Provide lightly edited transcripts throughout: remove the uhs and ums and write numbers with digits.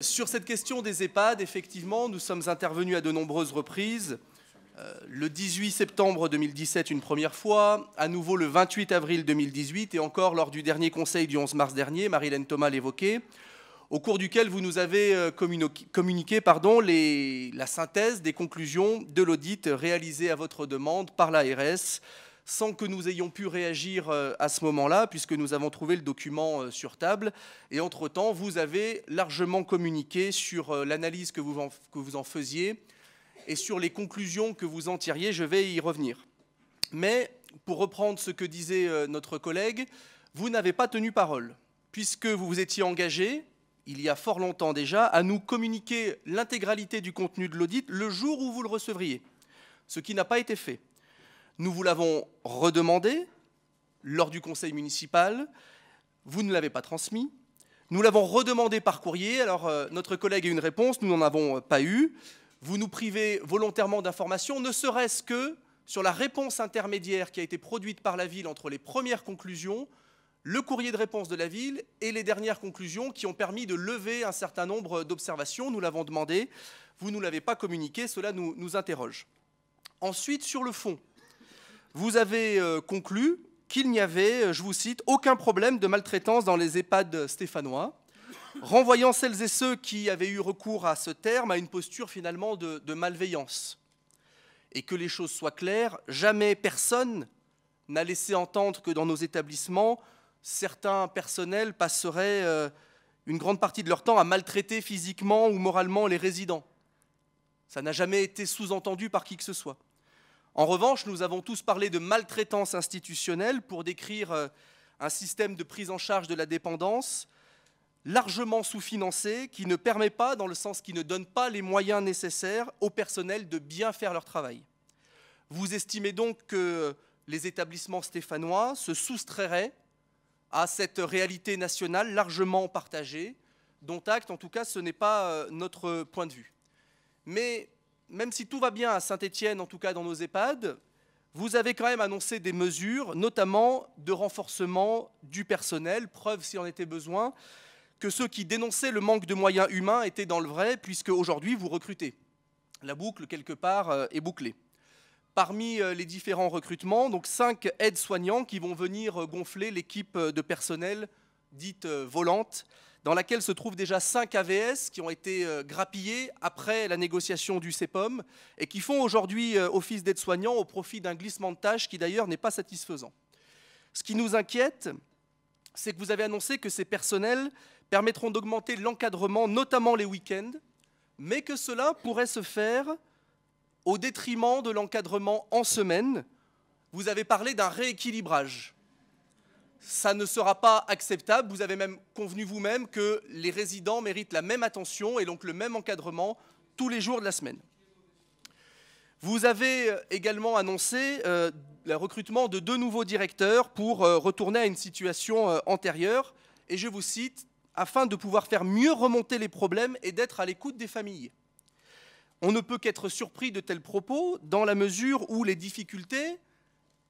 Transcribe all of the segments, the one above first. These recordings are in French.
Sur cette question des EHPAD, effectivement, nous sommes intervenus à de nombreuses reprises. Le 18 septembre 2017 une première fois, à nouveau le 28 avril 2018 et encore lors du dernier conseil du 11 mars dernier, Marie-Hélène Thomas l'évoquait, au cours duquel vous nous avez communiqué la synthèse des conclusions de l'audit réalisé à votre demande par l'ARS, sans que nous ayons pu réagir à ce moment-là, puisque nous avons trouvé le document sur table. Et entre-temps, vous avez largement communiqué sur l'analyse que vous en faisiez et sur les conclusions que vous en tiriez. Je vais y revenir. Mais, pour reprendre ce que disait notre collègue, vous n'avez pas tenu parole, puisque vous vous étiez engagé, il y a fort longtemps déjà, à nous communiquer l'intégralité du contenu de l'audit le jour où vous le recevriez, ce qui n'a pas été fait. Nous vous l'avons redemandé lors du conseil municipal, vous ne l'avez pas transmis. Nous l'avons redemandé par courrier, alors notre collègue a eu une réponse, nous n'en avons pas eu. Vous nous privez volontairement d'informations, ne serait-ce que sur la réponse intermédiaire qui a été produite par la ville entre les premières conclusions, le courrier de réponse de la ville et les dernières conclusions qui ont permis de lever un certain nombre d'observations. Nous l'avons demandé, vous ne nous l'avez pas communiqué, cela nous interroge. Ensuite, sur le fond, vous avez conclu qu'il n'y avait, je vous cite, aucun problème de maltraitance dans les EHPAD stéphanois, renvoyant celles et ceux qui avaient eu recours à ce terme à une posture finalement de malveillance. Et que les choses soient claires, jamais personne n'a laissé entendre que dans nos établissements, certains personnels passeraient une grande partie de leur temps à maltraiter physiquement ou moralement les résidents. Ça n'a jamais été sous-entendu par qui que ce soit. En revanche, nous avons tous parlé de maltraitance institutionnelle pour décrire un système de prise en charge de la dépendance largement sous-financé, qui ne permet pas, dans le sens qui ne donne pas les moyens nécessaires au personnel de bien faire leur travail. Vous estimez donc que les établissements stéphanois se soustrairaient à cette réalité nationale largement partagée, dont acte, en tout cas, ce n'est pas notre point de vue. Mais même si tout va bien à Saint-Étienne, en tout cas dans nos EHPAD, vous avez quand même annoncé des mesures, notamment de renforcement du personnel, preuve, s'il en était besoin, que ceux qui dénonçaient le manque de moyens humains étaient dans le vrai, puisque aujourd'hui vous recrutez. La boucle, quelque part, est bouclée. Parmi les différents recrutements, donc 5 aides-soignants qui vont venir gonfler l'équipe de personnel dite volante, dans laquelle se trouvent déjà 5 AVS qui ont été grappillés après la négociation du CEPOM et qui font aujourd'hui office d'aide-soignants au profit d'un glissement de tâches qui d'ailleurs n'est pas satisfaisant. Ce qui nous inquiète, c'est que vous avez annoncé que ces personnels permettront d'augmenter l'encadrement, notamment les week-ends, mais que cela pourrait se faire au détriment de l'encadrement en semaine. Vous avez parlé d'un rééquilibrage. Ça ne sera pas acceptable. Vous avez même convenu vous-même que les résidents méritent la même attention et donc le même encadrement tous les jours de la semaine. Vous avez également annoncé le recrutement de 2 nouveaux directeurs pour retourner à une situation antérieure. Et je vous cite, afin de pouvoir faire mieux remonter les problèmes et d'être à l'écoute des familles. On ne peut qu'être surpris de tels propos dans la mesure où les difficultés,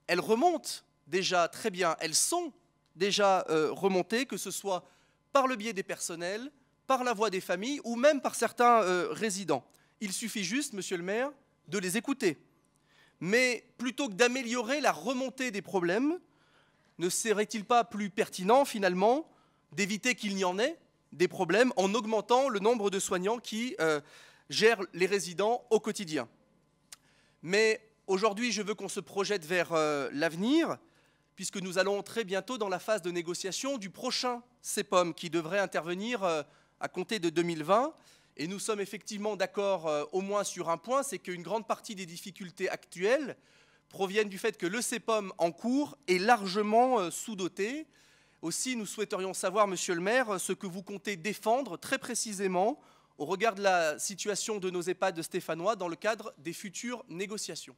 elles remontent déjà très bien, elles sont déjà remontées, que ce soit par le biais des personnels, par la voix des familles ou même par certains résidents. Il suffit juste, monsieur le maire, de les écouter. Mais plutôt que d'améliorer la remontée des problèmes, ne serait-il pas plus pertinent finalement d'éviter qu'il n'y en ait des problèmes en augmentant le nombre de soignants qui gèrent les résidents au quotidien? Mais aujourd'hui, je veux qu'on se projette vers l'avenir, puisque nous allons très bientôt dans la phase de négociation du prochain CEPOM qui devrait intervenir à compter de 2020. Et nous sommes effectivement d'accord au moins sur un point, c'est qu'une grande partie des difficultés actuelles proviennent du fait que le CEPOM en cours est largement sous-doté. Aussi, nous souhaiterions savoir, monsieur le maire, ce que vous comptez défendre très précisément au regard de la situation de nos EHPAD stéphanois dans le cadre des futures négociations.